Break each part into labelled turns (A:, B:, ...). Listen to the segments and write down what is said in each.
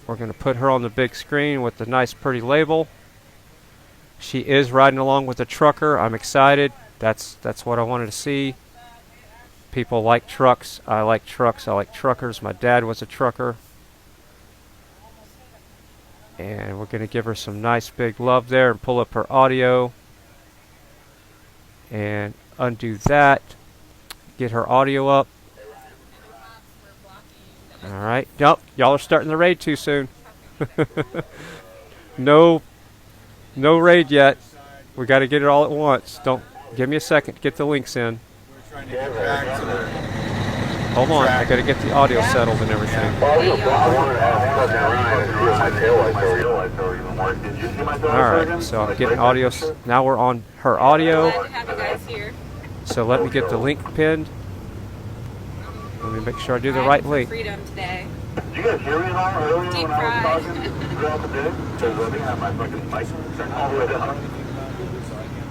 A: We're going to put her on the big screen with the nice pretty label. She is riding along with the trucker. I'm excited. That's what I wanted to see. People like trucks. I like trucks. I like truckers. My dad was a trucker. And we're going to give her some nice big love there and pull up her audio. And undo that. Get her audio up. Alright. Nope. Y'all are starting the raid too soon. No raid yet. We got to get it all at once. Don't give me a second to get the links in. Hold on, I got to get the audio settled and everything. Alright, so I'm getting audio. Now we're on her audio. So let me get the link pinned. Let me make sure I do the right link.
B: Freedom today.
C: Did you guys hear me at all earlier
B: Deep
C: when I was
B: fried.
C: talking throughout the day? Because I think I have my fucking license turned all the way down.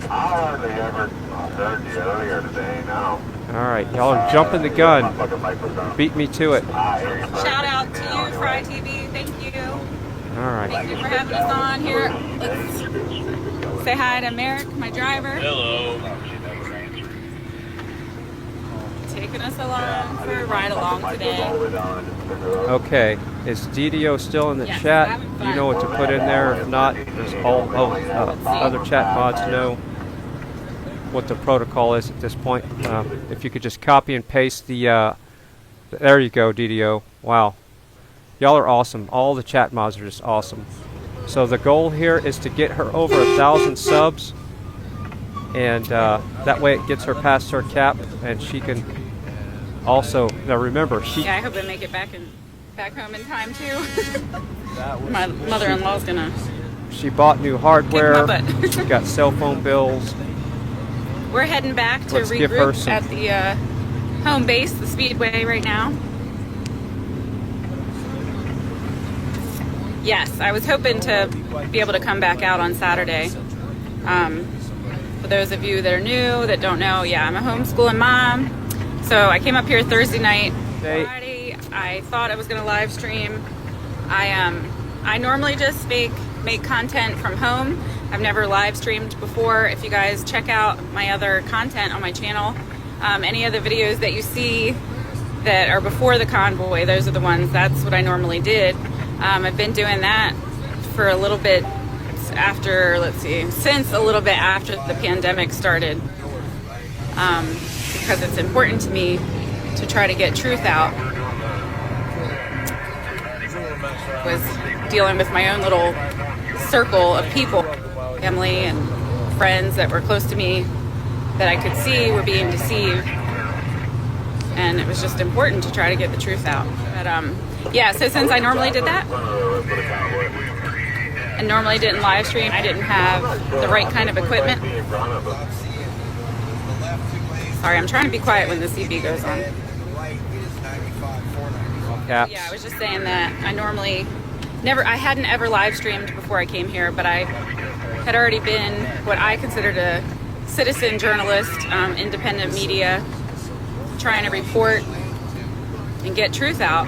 C: I hardly ever heard you earlier today, no.
A: Alright, y'all are jumping the gun. Beat me to it.
B: Shout out to you, Fry TV. Thank you.
A: Alright.
B: Thank you for having us on here. Let's say hi to Merrick, my driver.
C: Hello.
B: Taking us along for a ride along today.
A: Okay, is DDO still in the
B: Yes,
A: chat?
B: having
A: Do
B: fun.
A: you know what to put in there? If not, there's all other chat mods know what the protocol is at this point. If you could just copy and paste the, there you go, DDO. Wow. Y'all are awesome. All the chat mods are just awesome. So the goal here is to get her over 1,000 subs. And that way it gets her past her cap and she can also, now remember,
B: Yeah, I hope I make it back home in time too. My mother-in-law's gonna
A: she bought new hardware.
B: kick my butt.
A: She got cell phone bills.
B: We're heading back to
A: Let's give her
B: regroup
A: some-
B: at the home base, the Speedway, right now. Yes, I was hoping to be able to come back out on Saturday. For those of you that are new, that don't know, yeah, I'm a homeschooling mom. So I came up here Thursday night. Friday, I thought I was going to live stream. I normally just make content from home. I've never live streamed before. If you guys check out my other content on my channel, any of the videos that you see that are before the convoy, those are the ones, that's what I normally did. I've been doing that for a little bit after, since a little bit after the pandemic started. Because it's important to me to try to get truth out. Was dealing with my own little circle of people, family and friends that were close to me that I could see were being deceived. And it was just important to try to get the truth out. But yeah, so since I normally did that and normally didn't live stream, I didn't have the right kind of equipment. Sorry, I'm trying to be quiet when the CB goes on.
A: Caps.
B: Yeah, I was just saying that I hadn't ever live streamed before I came here, but I had already been what I considered a citizen journalist, independent media, trying to report and get truth out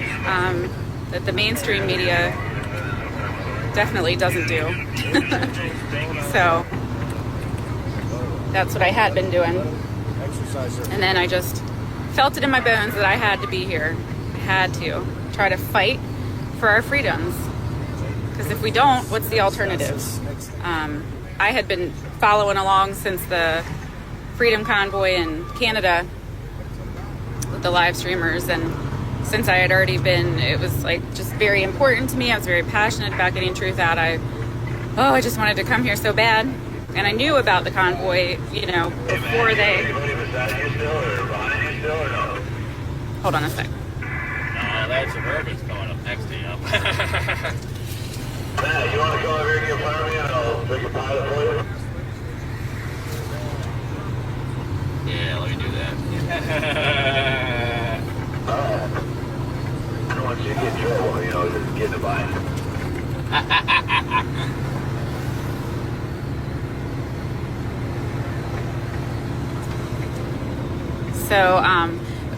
B: that the mainstream media definitely doesn't do. So that's what I had been doing. And then I just felt it in my bones that I had to be here. I had to try to fight for our freedoms. Because if we don't, what's the alternative? I had been following along since the Freedom Convoy in Canada with the live streamers, and since I had already been, it was like just very important to me. I was very passionate about getting truth out. I just wanted to come here so bad. And I knew about the convoy, before they... Hold on a sec.
C: That Suburban's coming up next to you. Matt, you want to come over here and get front of me and I'll take a pilot for you? Yeah, let me do that. I don't want you to get in trouble, just getting a bite.
B: So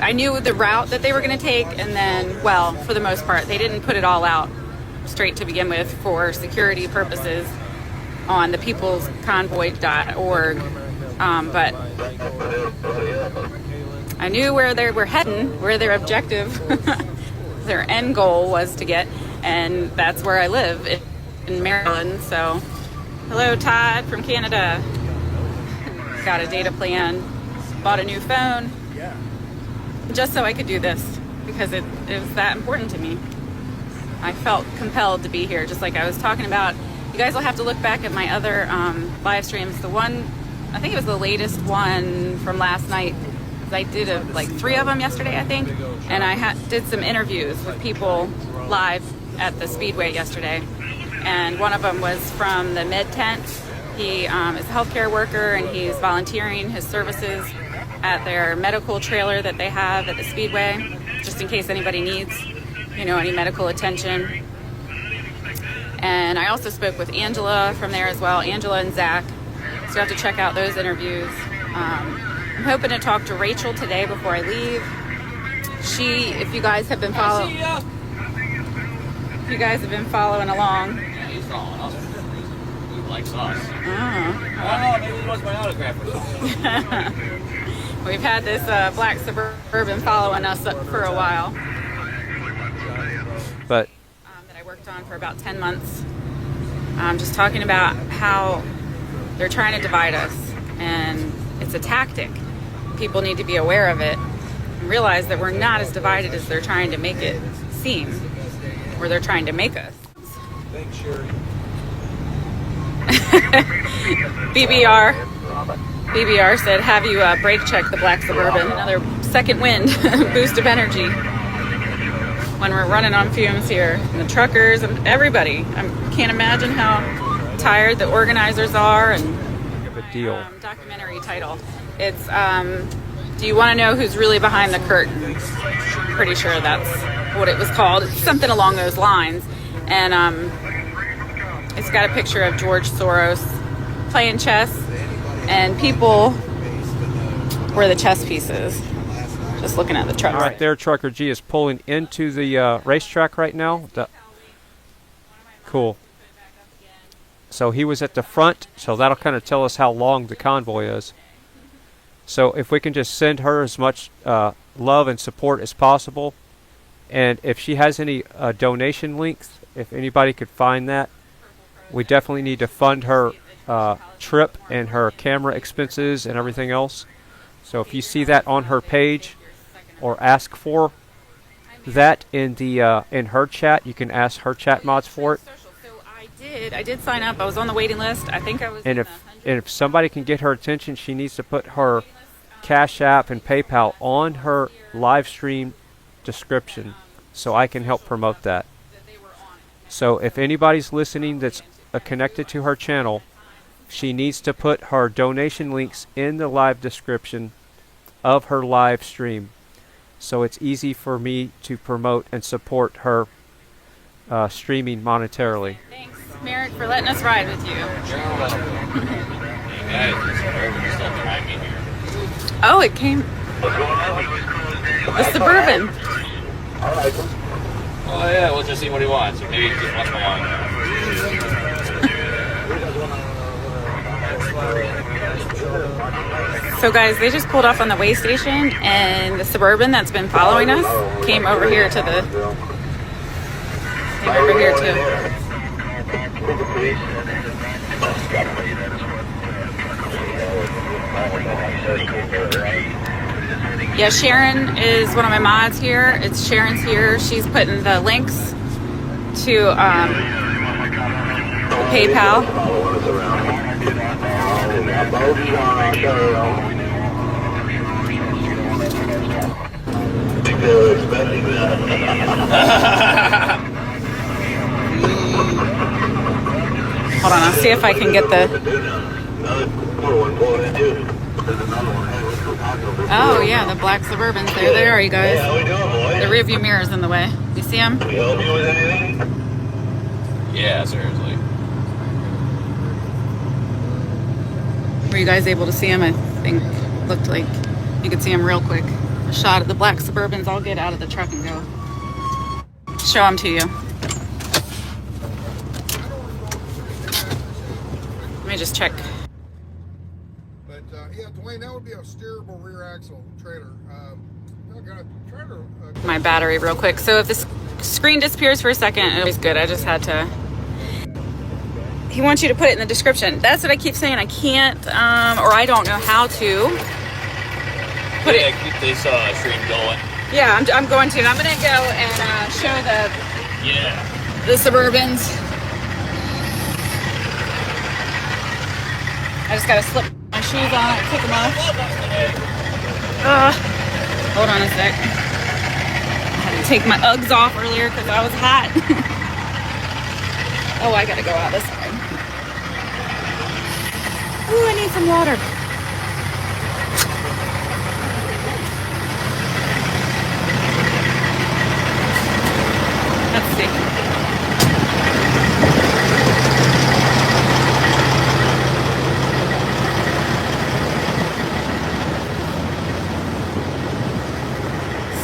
B: I knew the route that they were going to take, and then, for the most part, they didn't put it all out. straight to begin with for security purposes on the peoplesconvoy.org. But I knew where they were heading, where their objective, their end goal was to get, and that's where I live, in Maryland. So, hello, Todd from Canada. Got a data plan, bought a new phone, just so I could do this, because it was that important to me. I felt compelled to be here, just like I was talking about. You guys will have to look back at my other live streams. The one, I think it was the latest one from last night. I did like 3 of them yesterday, I think, and I did some interviews with people live at the Speedway yesterday. And one of them was from the med tent. He is a healthcare worker, and he's volunteering his services at their medical trailer that they have at the Speedway, just in case anybody needs, any medical attention. And I also spoke with Angela from there as well, Angela and Zach. So you have to check out those interviews. I'm hoping to talk to Rachel today before I leave. If you guys have been following along.
D: Yeah, he's following us. He likes us.
B: Oh.
D: I don't know, maybe he wants my autograph or something.
B: We've had this black Suburban following us for a while.
A: But
B: That I worked on for about 10 months. Just talking about how they're trying to divide us, and it's a tactic. People need to be aware of it and realize that we're not as divided as they're trying to make it seem, or they're trying to make us.
D: Thanks, Sherry.
B: BBR said, have you brake check the black Suburban? Another second wind, boost of energy when we're running on fumes here. And the truckers and everybody. I can't imagine how tired the organizers are. And
A: a deal.
B: Documentary title. It's do you want to know who's really behind the curtain? Pretty sure that's what it was called. It's something along those lines. And it's got a picture of George Soros playing chess, and people were the chess pieces. Just looking at the truck.
A: All right, there, Trucker G is pulling into the racetrack right now. Cool. So he was at the front, so that'll kind of tell us how long the convoy is. So if we can just send her as much love and support as possible, and if she has any donation links, if anybody could find that, we definitely need to fund her trip and her camera expenses and everything else. So if you see that on her page, or ask for that in the in her chat, you can ask her chat mods for it.
B: I did sign up. I was on the waiting list. I think I was.
A: And if somebody can get her attention, she needs to put her Cash App and PayPal on her live stream description, so I can help promote that. So if anybody's listening that's connected to her channel, she needs to put her donation links in the live description of her live stream, so it's easy for me to promote and support her streaming monetarily.
B: Thanks, Merrick, for letting us ride with you. Oh, it came. The Suburban.
D: Oh yeah, we'll just see what he wants. Maybe he just wants my autograph.
B: So guys, they just pulled off on the way station, and the Suburban that's been following us came over here to the. Came over here too. Yeah, Sharon is one of my mods here. It's Sharon's here. She's putting the links to PayPal. Hold on, I'll see if I can get the. Oh yeah, the black Suburbans. There they are, you guys. The rearview mirror's in the way. You see them?
D: Yeah, seriously.
B: Were you guys able to see them? I think looked like you could see them real quick. A shot of the black Suburbans. I'll get out of the truck and go show them to you. me just check.
E: But yeah, Dwayne, that would be a steerable rear axle trailer. I got a trailer.
B: My battery real quick. So if the screen disappears for a second, it's good. I just had to. He wants you to put it in the description. That's what I keep saying. I can't, or I don't know how to put it.
D: Keep this stream going.
B: Yeah, I'm going to. And I'm going to go and show the Suburbans. I just got to slip my shoes on and take them off. Hold on a sec. I had to take my Uggs off earlier because I was hot. Oh, I got to go out this side. Ooh, I need some water. Let's see.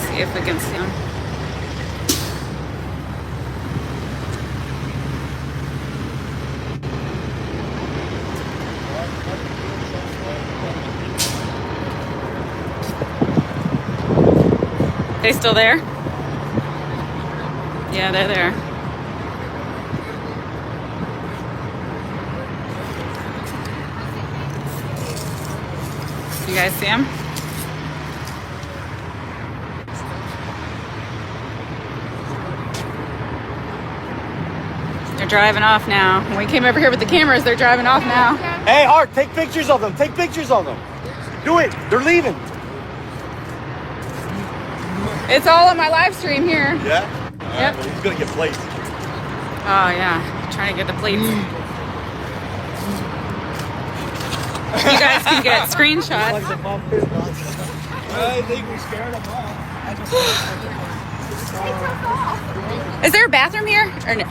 B: See if we can see them. They still there? Yeah, they're there. You guys see them? They're driving off now. When we came over here with the cameras, they're driving off now.
F: Hey, Art, take pictures of them. Take pictures of them. Do it. They're leaving.
B: It's all on my live stream here.
F: Yeah?
B: Yep.
F: Well, he's going to get plates.
B: Oh, yeah. Trying to get the plates. You guys can get screenshots.
F: I think we scared them off.
B: Is there a bathroom here? Or no?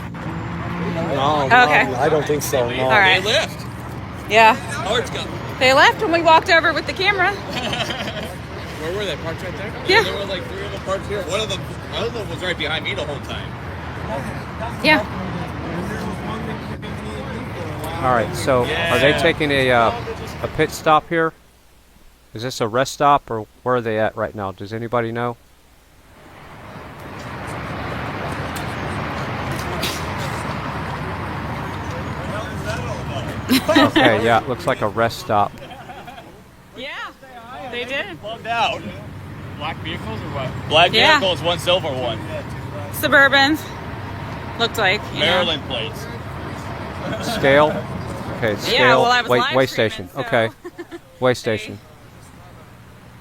F: No,
B: Okay.
F: I don't think so. No.
B: All right.
D: They left.
B: Yeah.
D: Art's gone.
B: They left when we walked over with the camera.
D: Where were they? Parked right there?
B: Yeah.
D: There were like 3 of them parked here. One of them was right behind me the whole time.
B: Yeah.
A: All right, so are they taking a pit stop here? Is this a rest stop, or where are they at right now? Does anybody know? Okay, yeah, it looks like a rest stop.
B: Yeah, they did.
D: Plugged out. Black vehicles or what? Black
B: Yeah.
D: vehicles, one silver one.
B: Suburbans. Looked like. You know.
D: Maryland plates.
A: Scale? Okay, scale.
B: Yeah, well, I was
A: way
B: live
A: station.
B: streaming, so-
A: Okay, way station.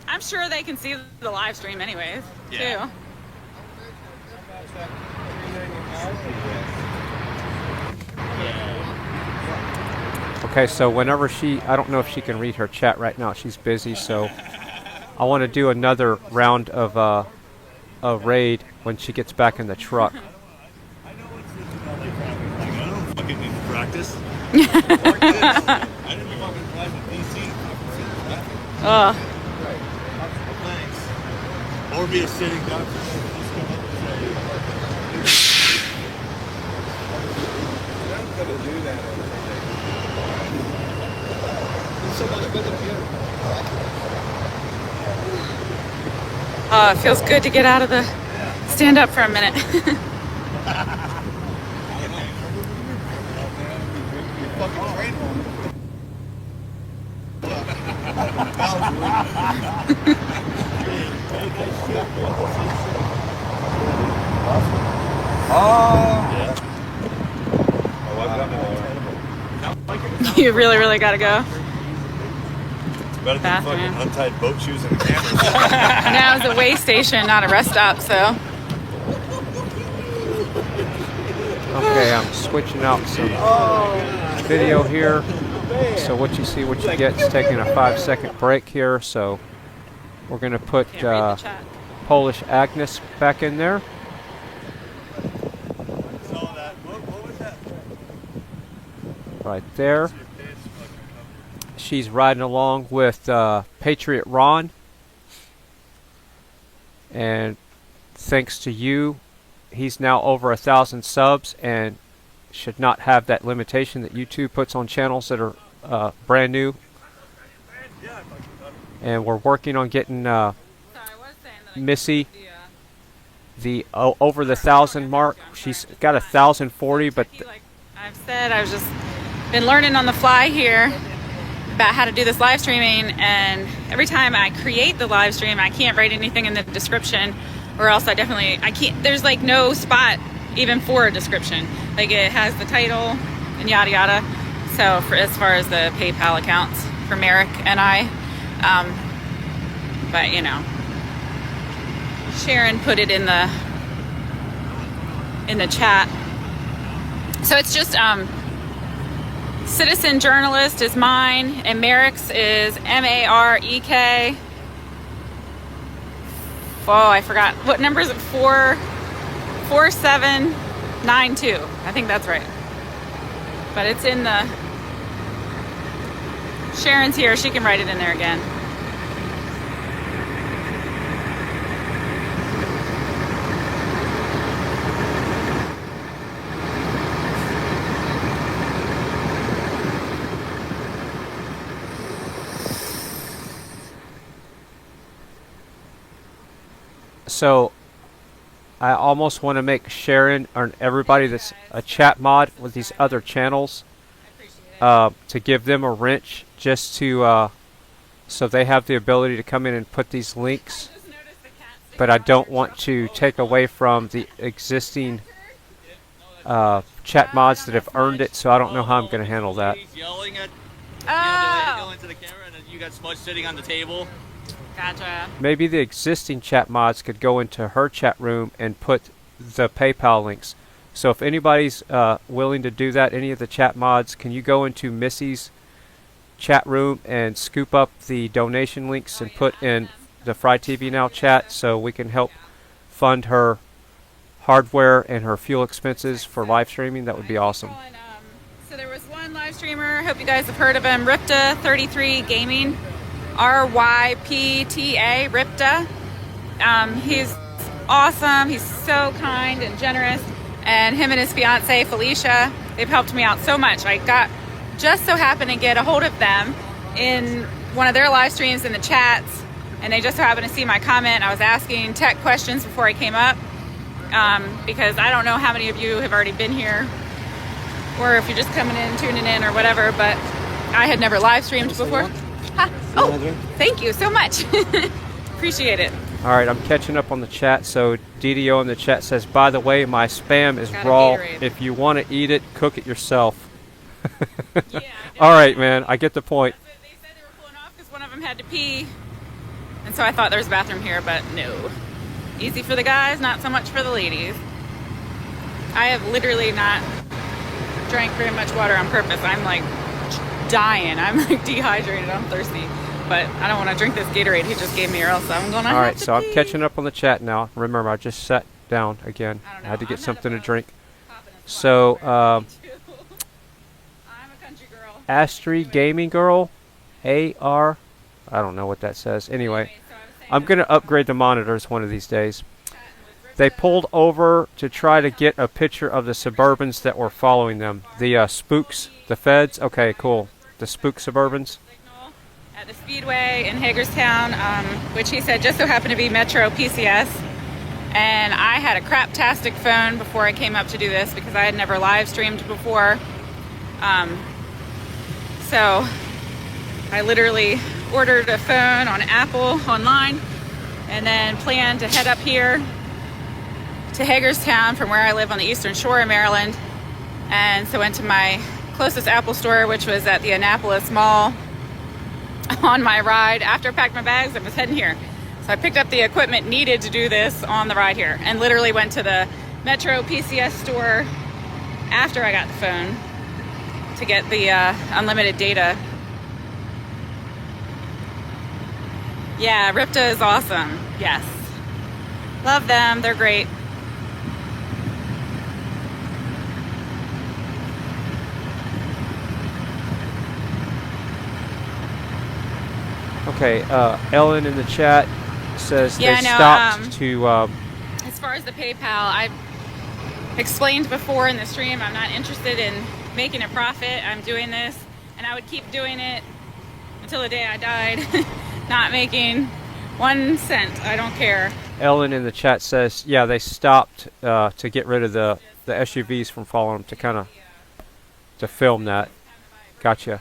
B: I'm sure they can see the live stream anyways,
D: Yeah.
B: too.
A: Okay, so whenever I don't know if she can read her chat right now. She's busy, so I want to do another round of a raid when she gets back in the truck.
F: Fucking in practice. Thanks. Or be a sitting duck.
B: It feels good to get out of the stand up for a minute. You really, really gotta go.
F: Better than
B: Bathroom.
F: fucking untied boat shoes and cameras.
B: Now it's a way station, not a rest stop, so.
A: Okay, I'm switching out some video here. So what you see, what you get is taking a 5-second break here. So we're going to put
B: Can't read the chat.
A: Polish Agnes back in there.
F: What was that?
A: Right there. She's riding along with Patriot Ron. And thanks to you, he's now over 1,000 subs and should not have that limitation that YouTube puts on channels that are brand new, and we're working on getting Missy over the 1,000 mark. She's got 1,040, but
B: Like I've said, I've just been learning on the fly here about how to do this live streaming, and every time I create the live stream, I can't write anything in the description, or else I can't. There's like no spot even for a description. Like it has the title and yada yada. So for as far as the PayPal accounts for Merrick and I, but you know, Sharon put it in the chat. So it's just Citizen Journalist is mine, and Merrick's is MAREK. Oh, I forgot. What number is it? 4792. I think that's right. But it's in the... Sharon's here. She can write it in there again.
A: So I almost want to make Sharon or everybody that's a chat mod with these other channels to give them a wrench, just to so they have the ability to come in and put these links. But I don't want to take away from the existing chat mods that have earned it, so I don't know how I'm going to handle that.
D: He's yelling at yelling to the camera, and then you got Smudge sitting on the table.
B: Gotcha.
A: Maybe the existing chat mods could go into her chat room and put the PayPal links. So if anybody's willing to do that, any of the chat mods, can you go into Missy's chat room and scoop up the donation links and put in the Fry TV Now chat so we can help fund her hardware and her fuel expenses for live streaming? That would be awesome.
B: So there was one live streamer, hope you guys have heard of him, Ripta33 Gaming. RYPTA, Ripta. He's awesome. He's so kind and generous. And him and his fiance, Felicia, they've helped me out so much. I just so happened to get a hold of them in one of their live streams in the chats, and they just so happened to see my comment. I was asking tech questions before I came up, because I don't know how many of you have already been here, or if you're just coming in, tuning in, or whatever, but I had never live streamed before. Oh, thank you so much. Appreciate it.
A: All right, I'm catching up on the chat. So DDO in the chat says, by the way, my spam is raw. If you want to eat it, cook it yourself.
B: Yeah,
A: all right, man. I get the point.
B: That's what they said. They were pulling off because one of them had to pee. And so I thought there was a bathroom here, but no. Easy for the guys, not so much for the ladies. I have literally not drank very much water on purpose. I'm like dying. I'm like dehydrated. I'm thirsty, but I don't want to drink this Gatorade he just gave me, or else I'm gonna.
A: All right, so I'm catching up on the chat now. Remember, I just sat down again. I had to get something to drink. So,
B: I'm a country girl.
A: Astri Gaming Girl, AR. I don't know what that says. Anyway, I'm gonna upgrade the monitors one of these days. They pulled over to try to get a picture of the Suburbans that were following them. The spooks, the feds. Okay, cool. The spook Suburbans.
B: At the Speedway in Hagerstown, which he said just so happened to be Metro PCS. And I had a craptastic phone before I came up to do this because I had never live streamed before. So I literally ordered a phone on Apple online and then planned to head up here to Hagerstown from where I live on the eastern shore of Maryland. And so went to my closest Apple store, which was at the Annapolis Mall. On my ride, after I packed my bags, I was heading here. So I picked up the equipment needed to do this on the ride here, and literally went to the Metro PCS store after I got the phone to get the unlimited data. Yeah, Ripta is awesome. Yes. Love them. They're great.
A: Okay, Ellen in the chat says
B: Yeah,
A: they
B: no,
A: stopped to...
B: as far as the PayPal, I've explained before in the stream, I'm not interested in making a profit. I'm doing this, and and I would keep doing it until the day I died, not making 1 cent. I don't care.
A: Ellen in the chat says, yeah, they stopped to get rid of the SUVs from following them to kind of to film that. Gotcha.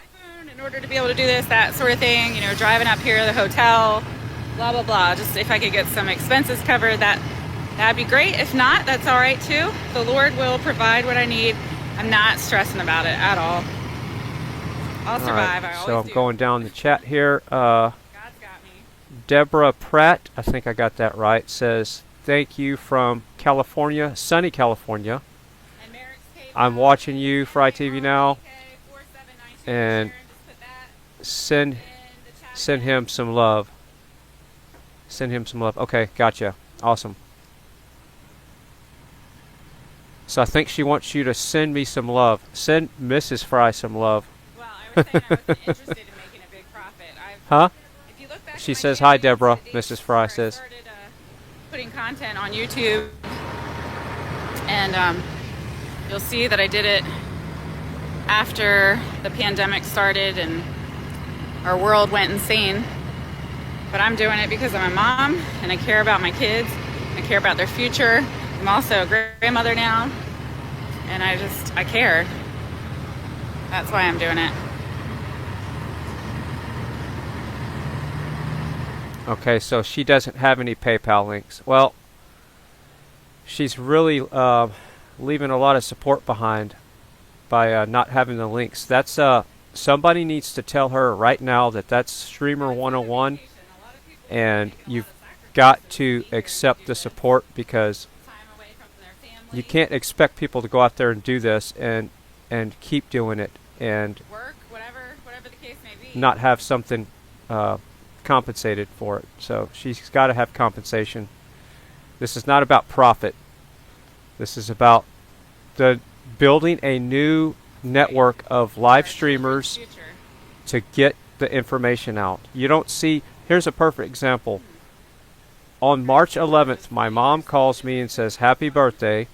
B: In order to be able to do this, that sort of thing, you know, driving up here, the hotel, blah, blah, blah. Just if I could get some expenses covered, that'd be great. If not, that's all right too. The Lord will provide what I need. I'm not stressing about it at all. I'll survive. I always
A: So I'm
B: do.
A: going down the chat here.
B: God's got me.
A: Deborah Pratt, I think I got that right, says, thank you from California, sunny California.
B: And Merrick's paid
A: I'm
B: well.
A: watching you, Fry TV Now,
B: 4792.
A: and
B: Just put that
A: send
B: in the chat.
A: send him some love. Send him some love. Okay, gotcha. Awesome. So I think she wants you to send me some love. Send Mrs. Fry some love.
B: Well, I was saying I wasn't interested in making a big profit.
A: Huh?
B: If you look back
A: She
B: at my
A: says,
B: channel,
A: hi,
B: you can see
A: Deborah,
B: the days
A: Mrs. Fry
B: where I
A: says.
B: started, putting content on YouTube, and you'll see that I did it after the pandemic started and our world went insane. But I'm doing it because I'm a mom and I care about my kids. I care about their future. I'm also a grandmother now, and I care. That's why I'm doing it.
A: Okay, so she doesn't have any PayPal links. Well, she's really leaving a lot of support behind by not having the links. That's somebody needs to tell her right now that that's Streamer 101, and you've got to accept the support, because you can't expect people to go out there and do this and keep doing it and
B: Work, whatever the case may be.
A: not have something compensated for it. So she's got to have compensation. This is not about profit. This is about the building a new network of live streamers to get the information out. You don't see, here's a perfect example. On March 11th, my mom calls me and says, happy birthday.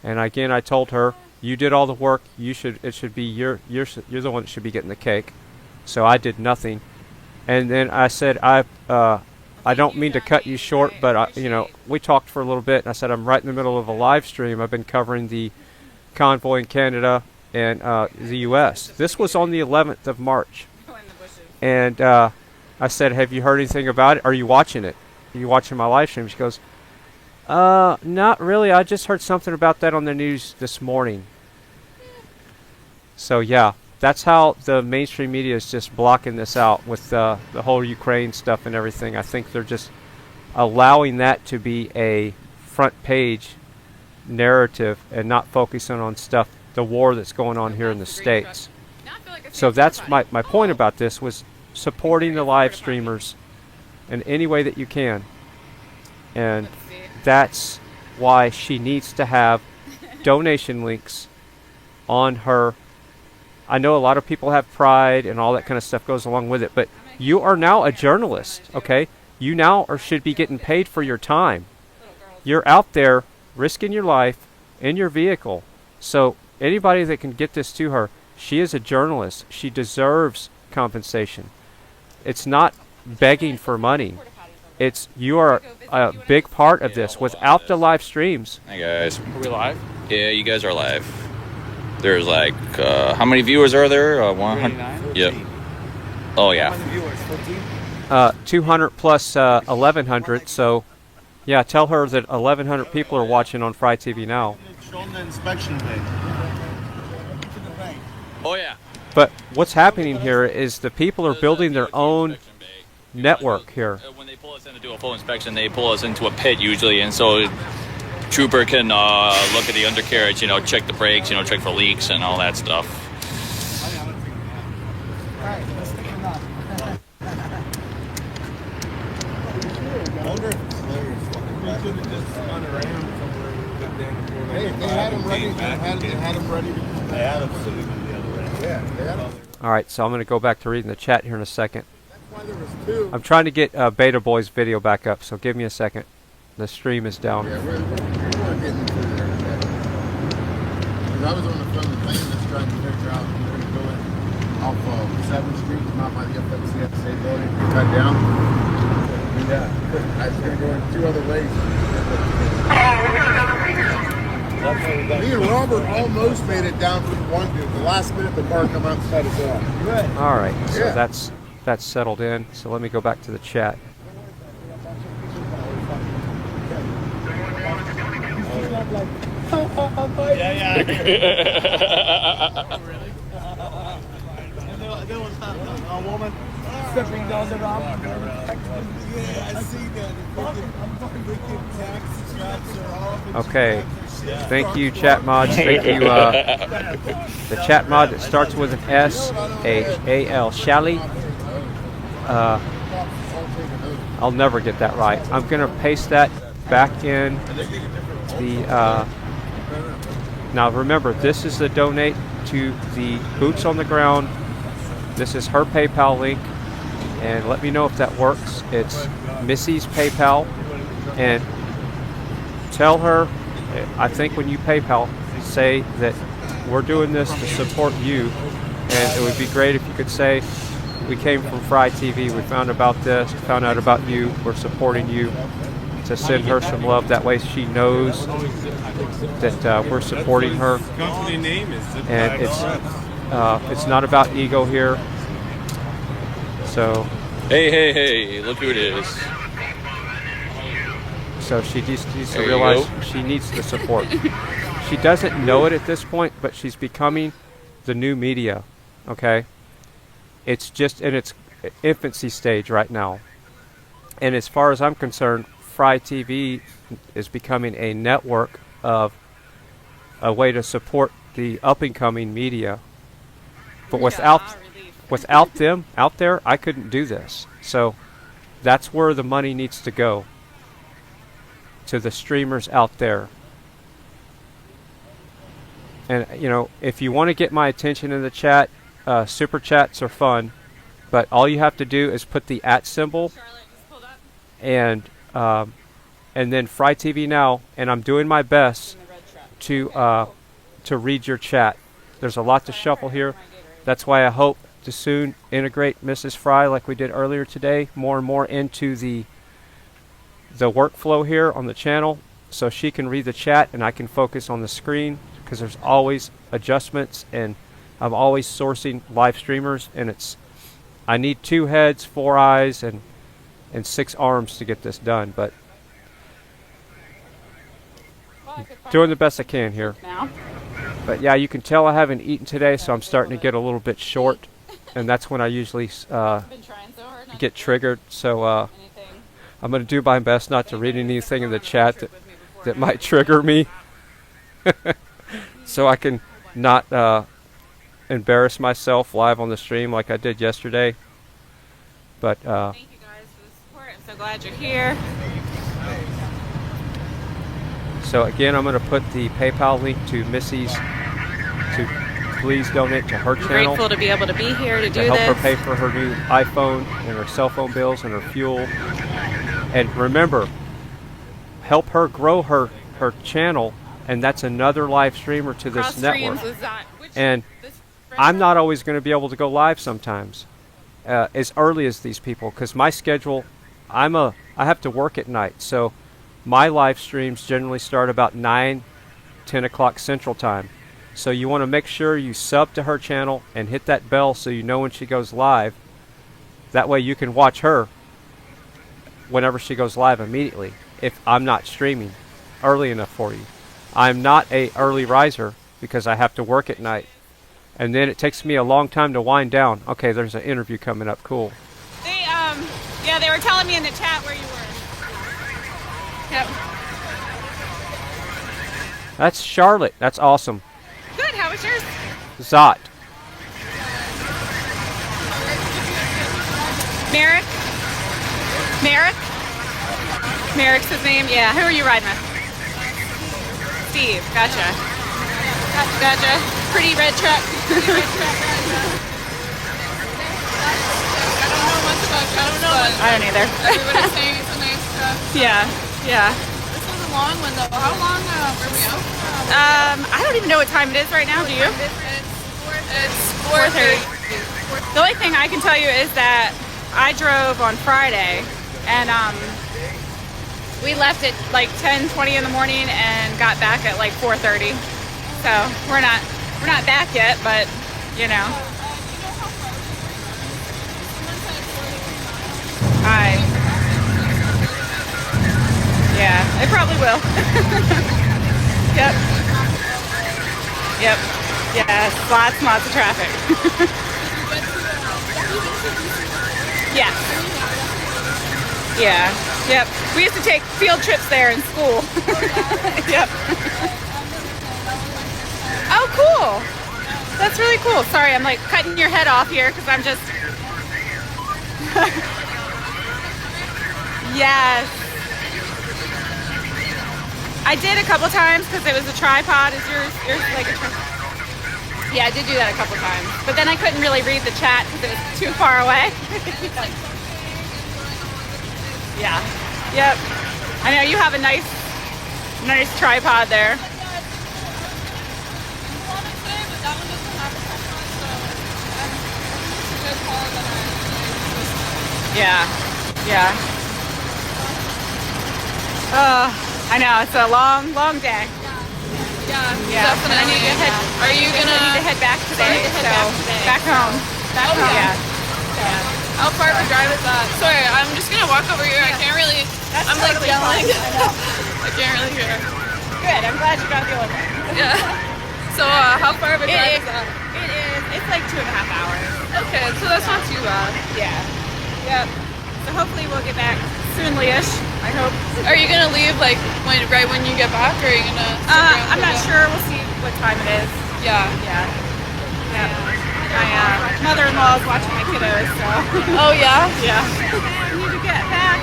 A: And again, I told her, you did all the work. It should be you're the one that should be getting the cake. So I did nothing. And then I said, I don't mean to cut you short, but we talked for a little bit. And I said, I'm right in the middle of a live stream. I've been covering the convoy in Canada and the U.S. This was on the 11th of March. And I said, have you heard anything about it? Are you watching it? Are you watching my live stream? She goes, not really. I just heard something about that on the news this morning. So yeah, that's how the mainstream media is just blocking this out with the whole Ukraine stuff and everything. I think they're just allowing that to be a front page narrative and not focusing on stuff, the war that's going on here in the States. So that's my point about this, was supporting the live streamers in any way that you can. And that's why she needs to have donation links on her. I know a lot of people have pride and all that kind of stuff goes along with it, but you are now a journalist, okay? You now should be getting paid for your time. You're out there risking your life in your vehicle. So anybody that can get this to her, she is a journalist. She deserves compensation. It's not begging for money. It's you are a big part of this. Without the live streams.
G: Hey guys.
D: Are we live?
G: Yeah, you guys are live. There's like, how many viewers are there? 100? Yep. Oh yeah.
A: 200 plus 1,100. So, yeah, tell her that 1,100 people are watching on Fry TV now.
F: Show them the inspection bay.
G: Oh yeah.
A: But what's happening here is the people are building their own network here.
G: When they pull us in to do a full inspection, they pull us into a pit usually, and so trooper can look at the undercarriage, check the brakes, check for leaks and all that stuff.
E: Hey, if they had them ready, they had them ready to come back.
F: They had them sitting the other way.
E: Yeah, they had them.
A: All right, so I'm going to go back to reading the chat here in a second.
E: That's why there was two.
A: I'm trying to get Beta Boy's video back up, so give me a second. The stream is down.
E: Yeah, we weren't getting through there today. 'Cause I was on the phone with Lane just trying to figure out where to go in. off of 7th Street, come out by the FMCSA building, cut down. Yeah, I was going to go in 2 other ways. Me and Robert almost made it down from one dude. The last minute the car come out and cut us off.
A: All right, so
E: Yeah.
A: that's settled in. So let me go back to the chat.
F: There was a woman stepping down the ramp. Yeah, I see that. Tax straps are off.
A: Okay, thank you, chat mods. Thank you, the chat mod that starts with an S-H-A-L, Shally. I'll never get that right. I'm gonna paste that back in the. Now remember, this is the donate to the boots on the ground. This is her PayPal link, and let me know if that works. It's Missy's PayPal, and tell her, I think when you PayPal, say that we're doing this to support you, and it would be great if you could say, we came from Fry TV, we found about this, found out about you, we're supporting you, to send her some love. That way she knows that we're supporting her.
H: Company name is
A: And it's not about ego here. So
G: Hey, look who it is.
A: so she just needs to
G: There you
A: realize
G: go.
A: she needs the support. She doesn't know it at this point, but she's becoming the new media. Okay, it's just in its infancy stage right now. And as far as I'm concerned, Fry TV is becoming a network of a way to support the up-and-coming media. But without them out there, I couldn't do this. So that's where the money needs to go, to the streamers out there. And you know, if you want to get my attention in the chat, super chats are fun, but all you have to do is put the @ symbol and then Fry TV Now, and I'm doing my best to read your chat. There's a lot to shuffle here. That's why I hope to soon integrate Mrs. Fry, like we did earlier today, more and more into the workflow here on the channel, so she can read the chat and I can focus on the screen, because there's always adjustments, and I'm always sourcing live streamers, and I need 2 heads, 4 eyes, and 6 arms to get this done, but doing the best I can here.
B: Now.
A: But yeah, you can tell I haven't eaten today, so I'm starting to get a little bit short, and that's when I usually
B: Been trying so hard not
A: get
B: to
A: triggered. So
B: anything.
A: I'm going to do my best not to read anything in the chat that might trigger me, so I can not embarrass myself live on the stream like I did yesterday. But
B: Thank you guys for the support. I'm so glad you're here.
A: so again, I'm going to put the PayPal link to Missy's to please donate to her
B: I'm
A: channel.
B: grateful to be able to be here to
A: To
B: do
A: help her
B: this.
A: pay for her new iPhone and her cell phone bills and her fuel. And remember, help her grow her channel, and that's another live streamer to this
B: Cross
A: network.
B: streams with
A: And
B: this
A: I'm not always going to be able to go live sometimes as early as these people, because my schedule, I have to work at night, so my live streams generally start about 9, 10 o'clock Central Time. So you want to make sure you sub to her channel and hit that bell so you know when she goes live. That way you can watch her whenever she goes live immediately, if I'm not streaming early enough for you. I'm not a early riser because I have to work at night. And then it takes me a long time to wind down. Okay, there's an interview coming up. Cool.
B: They were telling me in the chat where you were. Yep.
A: That's Charlotte. That's awesome.
B: Good. How was yours?
A: Zot.
B: Merrick? Merrick's his name? Yeah. Who are you riding with? Steve. Gotcha. Gotcha. Pretty red truck. I don't either.
I: Everybody's saying it's a nice truck.
B: Yeah.
I: This was a long one though. How long were we out?
B: I don't even know what time it is right now. Do you?
I: It's 4:30.
B: The only thing I can tell you is that I drove on Friday, and we left at like 10:20 in the morning and got back at like 4:30. So we're not back yet, but you know. Yeah, it probably will. Yep. Yep. Yes, lots and lots of traffic. Yeah. Yeah. Yep. We used to take field trips there in school. Yep. Oh, cool. That's really cool. Sorry, I'm like cutting your head off here because I'm just... Yes. I did a couple times because it was a tripod. Is yours like a tripod? Yeah, I did do that a couple times. But then I couldn't really read the chat because it was too far away. Yeah. Yep. I know you have a nice tripod there. Yeah. Yeah. I know, it's a long day. Yeah,
I: Definitely.
B: I need to head.
I: Are you gonna?
B: I need to head back today. Back home. Back home.
I: Yeah.
B: Yeah.
I: How far of a drive is that? Sorry, I'm just gonna walk over here. I can't really.
B: That's
I: I'm
B: totally
I: like yelling.
B: fine. I know.
I: I can't really hear.
B: Good. I'm glad you got the other one.
I: Yeah. So how far of a drive is that?
B: It is. It's like 2.5 hours.
I: Okay, so that's not too bad.
B: Yeah. Yep. So hopefully we'll get back soonly-ish. I hope.
I: Are you gonna leave like right when you get back, or are you gonna? stick around
B: I'm
I: for
B: not
I: a bit?
B: sure. We'll see what time it is.
I: Yeah.
B: Yeah. Yeah. My mother-in-law is watching my kiddos, so.
I: Oh yeah.
B: Yeah. I need to get back.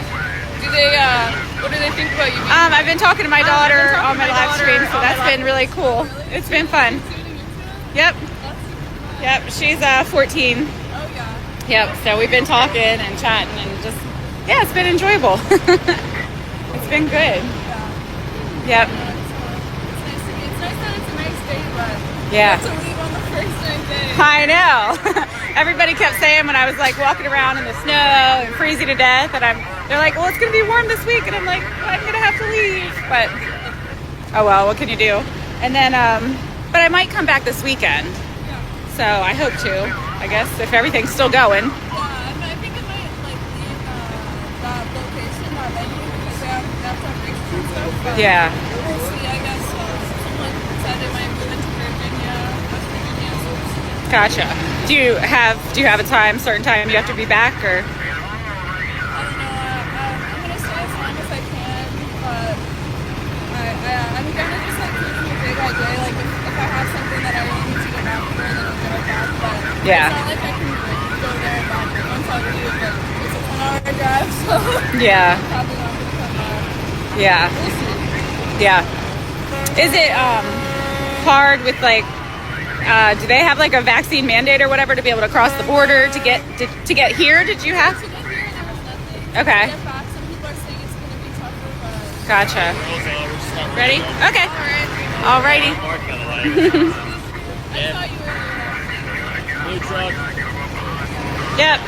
I: Do they? What do they think about you?
B: I've been talking to my daughter on my live stream, so that's been really cool. It's been fun. Yep. Yep. She's 14.
I: Oh yeah.
B: Yep. So we've been talking and chatting and just it's been enjoyable. It's been good. Yep.
I: It's nice that it's a nice day, but
B: Yeah.
I: to leave on the first nice day.
B: I know. Everybody kept saying when I was like walking around in the snow and freezing to death, and they're like, well, it's gonna be warm this week, and I'm like, I'm gonna have to leave, but oh well, what can you do? And then, but I might come back this weekend, so I hope to. I guess if everything's still going.
I: Yeah, I think it might like leave that location, that venue, because they have some races and stuff. But
B: Yeah.
I: we'll see. I guess someone said it might move into Virginia, West Virginia. So
B: Gotcha. Do you have a certain time you have to be back, or?
I: I don't know. I'm gonna stay as long as I can, but I'm kind of just like taking it day by day. Like if I have something that I really need to get back for, then I'll get it back. But
B: Yeah.
I: it's not like I can go there and back once I leave. But it's a 10-hour drive, so
B: Yeah.
I: probably not gonna come back.
B: Yeah.
I: We'll see.
B: Yeah. Is it hard with like? Do they have like a vaccine mandate or whatever to be able to cross the border to get here? Did you have?
I: To get here, there was nothing.
B: Okay.
I: To get back, some people are saying it's gonna be tougher, but
B: Gotcha. Ready? Okay.
I: all right.
B: Alrighty.
I: I thought you were.
D: Blue truck.
B: Yep.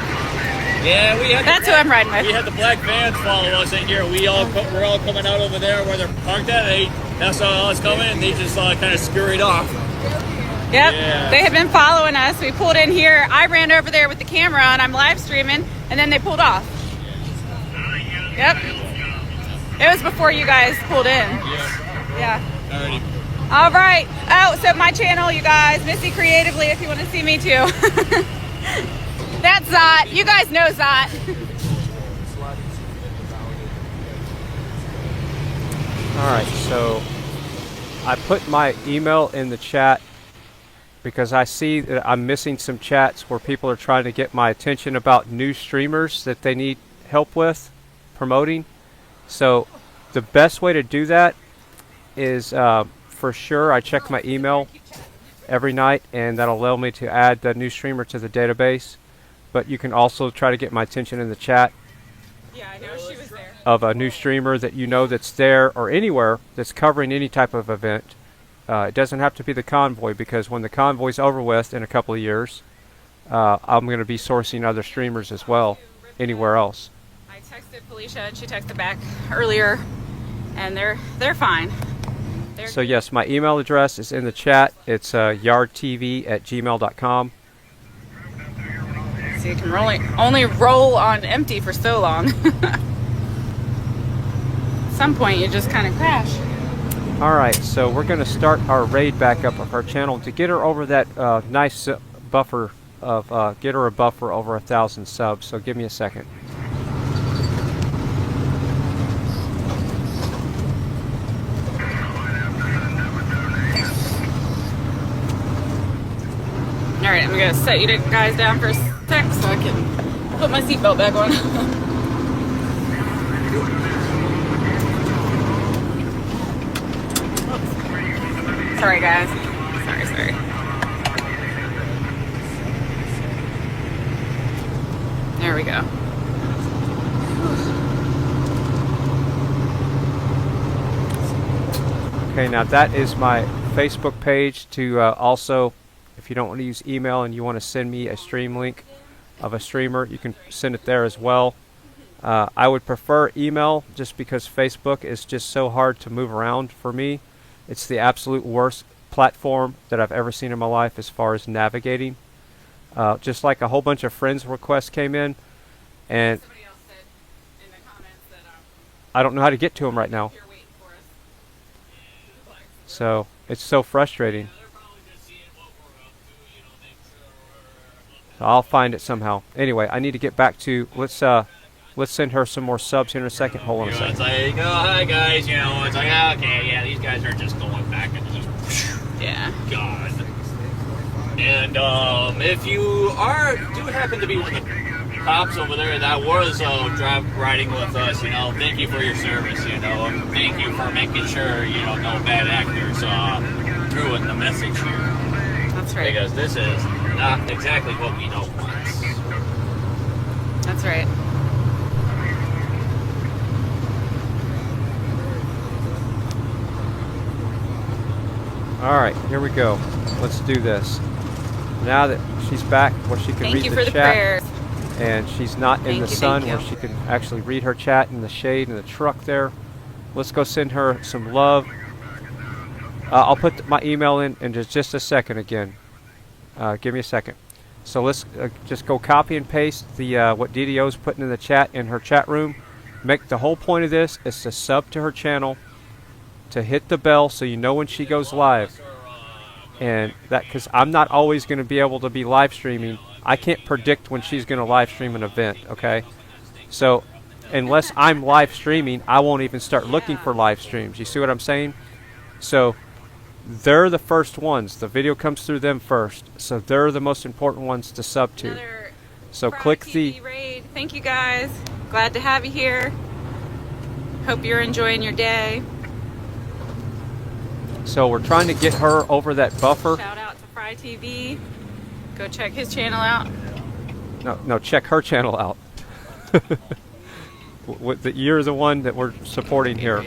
D: Yeah, we had.
B: That's who I'm riding with.
D: We had the black vans follow us in here. We're all coming out over there where they're parked at. That's saw us coming, and they just kind of scurried off.
B: Yep.
D: Yeah.
B: They had been following us. We pulled in here. I ran over there with the camera and I'm live streaming, and then they pulled off. Yep. It was before you guys pulled in. Yeah.
D: Alrighty.
B: All right. Oh, so my channel, you guys, Missycreatively, if you want to see me too. That's Zot. You guys know Zot.
A: All right, so I put my email in the chat because I see that I'm missing some chats where people are trying to get my attention about new streamers that they need help with promoting. So the best way to do that is for sure I check my email every night, and that'll allow me to add the new streamer to the database. But you can also try to get my attention in the chat
B: Yeah, I know she was there.
A: of a new streamer that you know that's there or anywhere that's covering any type of event. It doesn't have to be the convoy, because when the convoy's over with in a couple of years, I'm going to be sourcing other streamers as well, anywhere else.
B: I texted Felicia and she texted back earlier, and they're fine.
A: So yes, my email address is in the chat. It's yardtv@gmail.com.
B: So you can only roll on empty for so long. At some point, you just kind of crash.
A: All right, so we're going to start our raid back up of her channel to get her over that nice buffer of get her a buffer over 1,000 subs. So give me a second.
B: All right, I'm gonna set you guys down for a sec so I can put my seatbelt back on. Sorry, guys. Sorry. There we go.
A: Okay, now that is my Facebook page to also, if you don't want to use email and you want to send me a stream link of a streamer, you can send it there as well. I would prefer email just because Facebook is just so hard to move around for me. It's the absolute worst platform that I've ever seen in my life as far as navigating. Just like a whole bunch of friends requests came in, and
B: Somebody else said in the comments that
A: I don't know how to get to them right now.
B: you're waiting for us.
A: So it's so frustrating. So I'll find it somehow. Anyway, I need to get back to let's send her some more subs here in a second. Hold on a
G: It's
A: second.
G: like, oh, hi guys, it's like, okay, yeah, these guys are just going back and just,
B: Yeah.
G: God. And if you do happen to be one of the cops over there that was riding with us, thank you for your service, and thank you for making sure, no bad actors ruin the message here.
B: That's right.
G: Because this is not exactly what we don't want.
B: That's right.
A: All right, here we go. Let's do this. Now that she's back where she can
B: Thank
A: read
B: you
A: the
B: for the
A: chat,
B: prayers.
A: and she's not in
B: Thank
A: the
B: you,
A: sun
B: thank
A: where
B: you.
A: she can actually read her chat in the shade in the truck there. Let's go send her some love. I'll put my email in just a second again. Give me a second. So let's just go copy and paste the what DDO's putting in the chat in her chat room. Make the whole point of this is to sub to her channel, to hit the bell so you know when she goes live. And that, because I'm not always going to be able to be live streaming. I can't predict when she's going to live stream an event, okay? So unless I'm live streaming, I won't even start looking for live streams. You see what I'm saying? So they're the first ones. The video comes through them first. So they're the most important ones to sub to.
B: Another
A: So
B: Fry
A: click
B: TV
A: the...
B: raid. Thank you guys. Glad to have you here. Hope you're enjoying your day.
A: So we're trying to get her over that buffer.
B: Shout out to Fry TV. Go check his channel out.
A: No, check her channel out. You're the one that we're supporting here.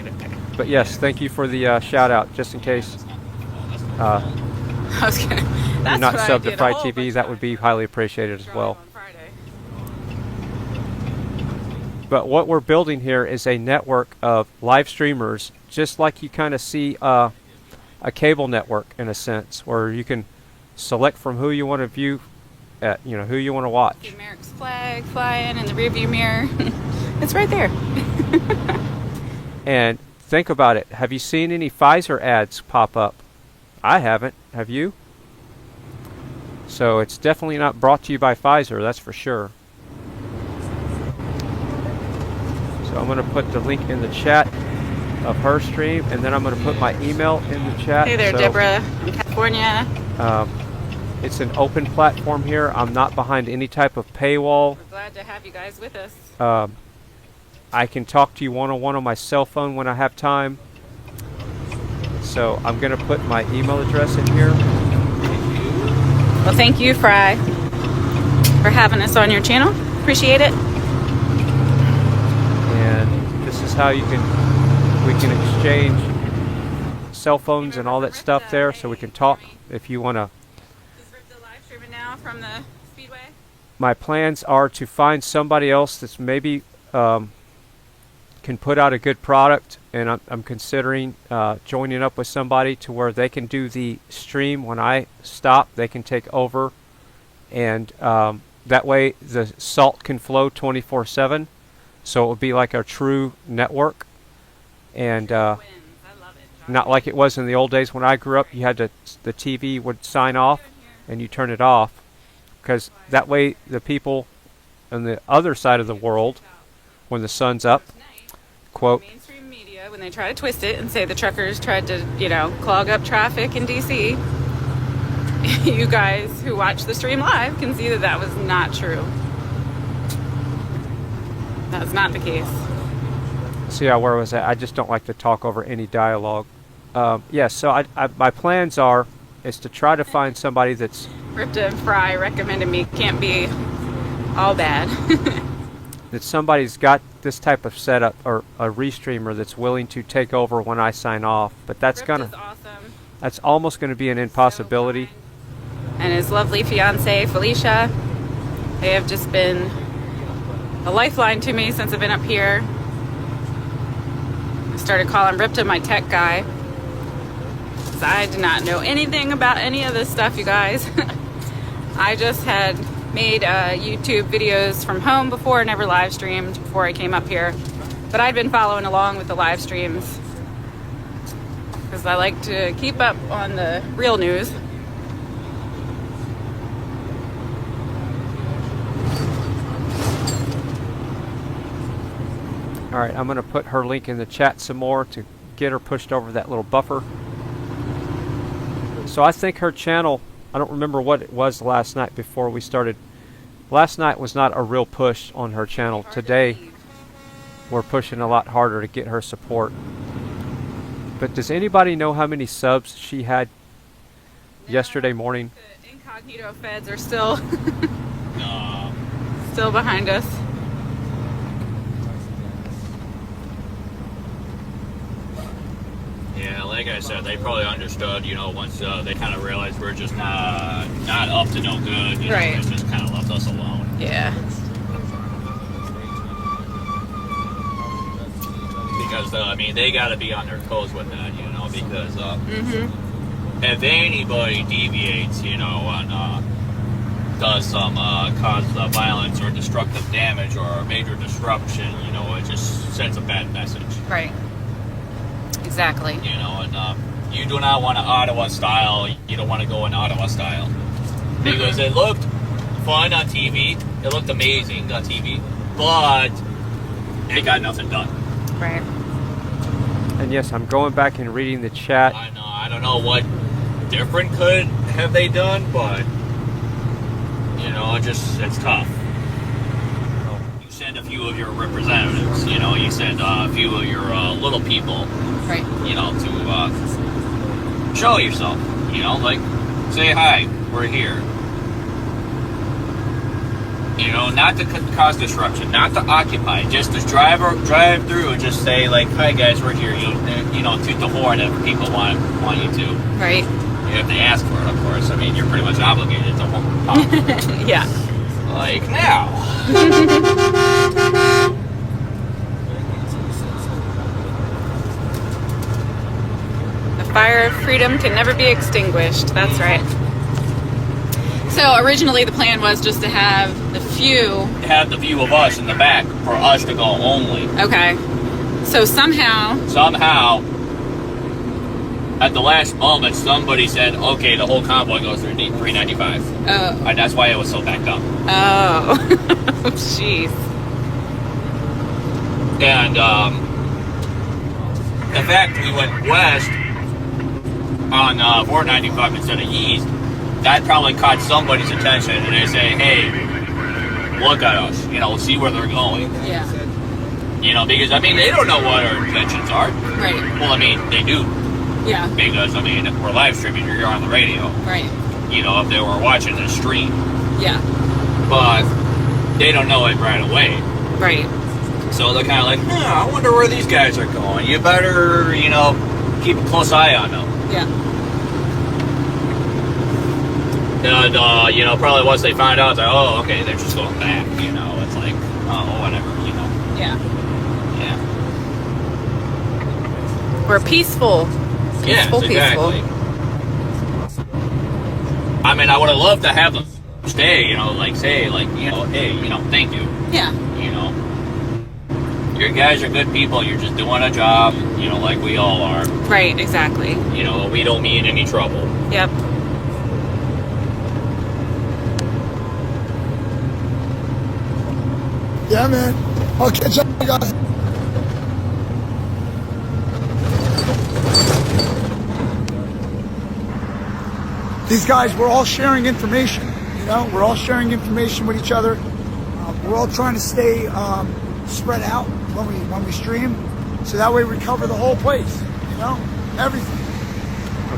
A: But yes, thank you for the shout out, just in case
B: I was gonna,
A: you're
B: that's
A: not
B: what I
A: subbed to
B: did a
A: Fry
B: whole
A: TV.
B: bunch
A: That
B: of
A: would be highly appreciated as
B: drive
A: well.
B: on Friday.
A: But what we're building here is a network of live streamers, just like you kind of see a cable network in a sense, where you can select from who you want to view, who you want to watch.
B: See Merrick's flag flying in the rearview mirror. It's right there.
A: And think about it. Have you seen any Pfizer ads pop up? I haven't. Have you? So it's definitely not brought to you by Pfizer, that's for sure. So I'm going to put the link in the chat of her stream, and then I'm going to put my email in the chat.
B: Hey there,
A: So,
B: Deborah from California.
A: it's an open platform here. I'm not behind any type of paywall.
B: We're glad to have you guys with us.
A: I can talk to you one-on-one on my cell phone when I have time. So I'm going to put my email address in here.
B: Well, thank you, Fry, for having us on your channel. Appreciate it.
A: And this is how we can exchange cell phones and all that stuff there, so we can talk if you want to.
B: Just ripped the live streaming now from the Speedway?
A: my plans are to find somebody else that's maybe can put out a good product, and I'm considering joining up with somebody to where they can do the stream when I stop. They can take over, and that way the salt can flow 24/7. So it would be like a true network, and not like it was in the old days when I grew up. You had to, the TV would sign off, and you turn it off, because that way the people on the other side of the world, when the sun's up, quote,
B: mainstream media, when they try to twist it and say the truckers tried to, you know, clog up traffic in DC, you guys who watch the stream live can see that that was not true. That's not the case.
A: See, where was that? I just don't like to talk over any dialogue. Yes, so my plans is to try to find somebody that's...
B: Ripta and Fry recommended me can't be all bad.
A: that somebody's got this type of setup, or a restreamer that's willing to take over when I sign off. But that's
B: Ripta's awesome.
A: That's almost gonna be an impossibility.
B: And his lovely fiance Felicia, they have just been a lifeline to me since I've been up here. I started calling Ripta my tech guy, because I did not know anything about any of this stuff, you guys. I just had made YouTube videos from home before, never live streamed before I came up here. But I'd been following along with the live streams, because I like to keep up on the real news.
A: All right, I'm going to put her link in the chat some more to get her pushed over that little buffer. So I think her channel, I don't remember what it was last night before we started. Last night was not a real push on her channel. Today, we're pushing a lot harder to get her support. But does anybody know how many subs she had yesterday morning?
B: The incognito feds are still still behind us.
G: Yeah, like I said, they probably understood, you know, once they kind of realized we're just not up to no good, you know,
B: Right.
G: they just kind of left us alone.
B: Yeah.
G: Because, I mean, they got to be on their toes with that, you know, because if anybody deviates, you know, and does some cause violence or destructive damage or major disruption, you know, it just sends a bad message.
B: Right. Exactly.
G: You know, and you do not want an Ottawa style. You don't want to go in Ottawa style, because it looked fun on TV. It looked amazing on TV, but it got nothing done.
B: Right.
A: And yes, I'm going back and reading the chat.
G: I know. I don't know what different could have they done, but you know, it's tough. You send a few of your representatives. You know, you send a few of your little people.
B: Right.
G: You know, to show yourself, you know, like, say hi, we're here. You know, not to cause disruption, not to occupy, just to drive through and just say, like, hi guys, we're here. You know, toot the horn if people want you to.
B: Right.
G: If they ask for it, of course. I mean, you're pretty much obligated to honk.
B: Yeah.
G: Like now.
B: Fire of freedom can never be extinguished. That's right. So originally the plan was just to have the few...
G: Have the view of us in the back for us to go only.
B: Okay. So somehow,
G: at the last moment, somebody said, okay, the whole convoy goes through 395.
B: Oh.
G: And that's why it was so backed up.
B: Oh. Jeez.
G: And the fact we went west on 495 instead of east, that probably caught somebody's attention, and they say, hey, look at us, you know, see where they're going.
B: Yeah.
G: You know, because, I mean, they don't know what our intentions are.
B: Right.
G: Well, I mean, they do.
B: Yeah.
G: Because, I mean, if we're live streaming, you're on the radio.
B: Right.
G: You know, if they were watching the stream.
B: Yeah.
G: But they don't know it right away.
B: Right.
G: So they're kind of like, I wonder where these guys are going. You better, you know, keep a close eye on them.
B: Yeah.
G: You know, probably once they find out, it's like, oh, okay, they're just going back. You know, it's like, oh, whatever. You know.
B: Yeah.
G: Yeah.
B: We're peaceful.
G: Yes,
B: Peaceful.
G: exactly. I mean, I would have loved to have them stay. You know, like say, like, you know, hey, you know, thank you.
B: Yeah.
G: You know, your guys are good people. You're just doing a job. You know, like we all are.
B: Right. Exactly.
G: You know, we don't mean any trouble.
B: Yep.
F: Yeah, man. I'll catch up, guys. These guys, we're all sharing information. You know, we're all sharing information with each other. We're all trying to stay spread out when we stream, so that way we cover the whole place. You know, everything.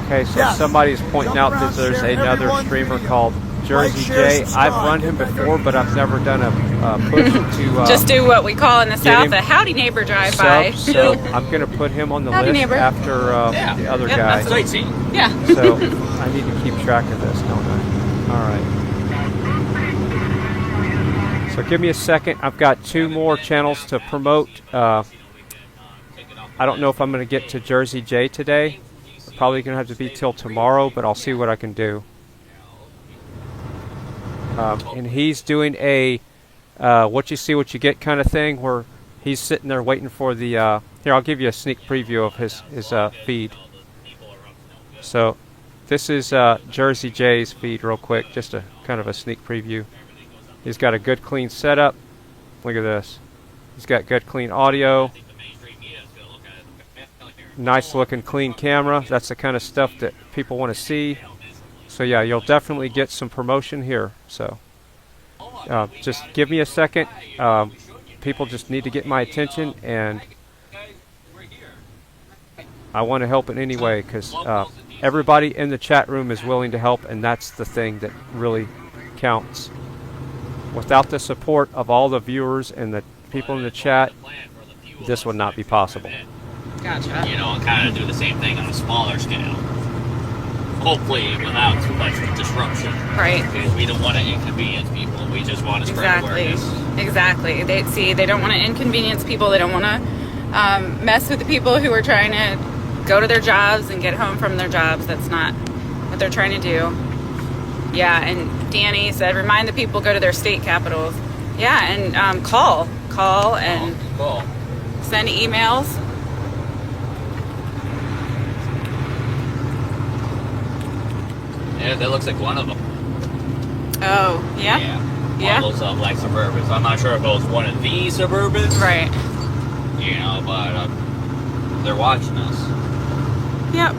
A: Okay, so
F: Yes.
A: somebody's pointing
F: Jump
A: out
F: around,
A: that there's
F: share
A: another
F: everyone's
A: streamer
F: video.
A: called Jersey
F: Like, share,
A: J. I've
F: subscribe,
A: run him
F: get that
A: before, but I've never done a push to
B: Just do what we call in the South
A: him
B: a howdy neighbor drive-by.
A: sub, so I'm going to put him on the
B: Howdy,
A: list
B: neighbor.
A: after
G: Yeah.
A: the other
B: Yep,
A: guy.
G: That's sightseeing.
B: Yeah.
A: So I need to keep track of this, don't I? All right. So give me a second. I've got 2 more channels to promote. I don't know if I'm going to get to Jersey J today. Probably going to have to be till tomorrow, but I'll see what I can do. And he's doing a what you see, what you get kind of thing, where he's sitting there waiting for the... here, I'll give you a sneak preview of his feed. So this is Jersey J's feed real quick, just a kind of a sneak preview. He's got a good clean setup. Look at this. He's got good clean audio. Nice looking clean camera. That's the kind of stuff that people want to see. So yeah, you'll definitely get some promotion here. So just give me a second. People just need to get my attention, and I want to help in any way, because everybody in the chat room is willing to help, and that's the thing that really counts. Without the support of all the viewers and the people in the chat, this would not be possible.
B: Gotcha.
G: You know, and kind of do the same thing on a smaller scale. Hopefully without too much disruption.
B: Right.
G: Because we don't want to inconvenience people. We just want to spread awareness.
B: Exactly. They don't want to inconvenience people. They don't want to mess with the people who are trying to go to their jobs and get home from their jobs. That's not what they're trying to do. Yeah, and Danny said, remind the people go to their state capitals. Yeah, and call and
G: Cool.
B: send emails.
G: Yeah, that looks like one of them.
B: Oh, yeah?
G: Yeah. One of those like Suburbans. I'm not sure if it was one of these Suburbans.
B: Right.
G: You know, but they're watching us.
B: Yep.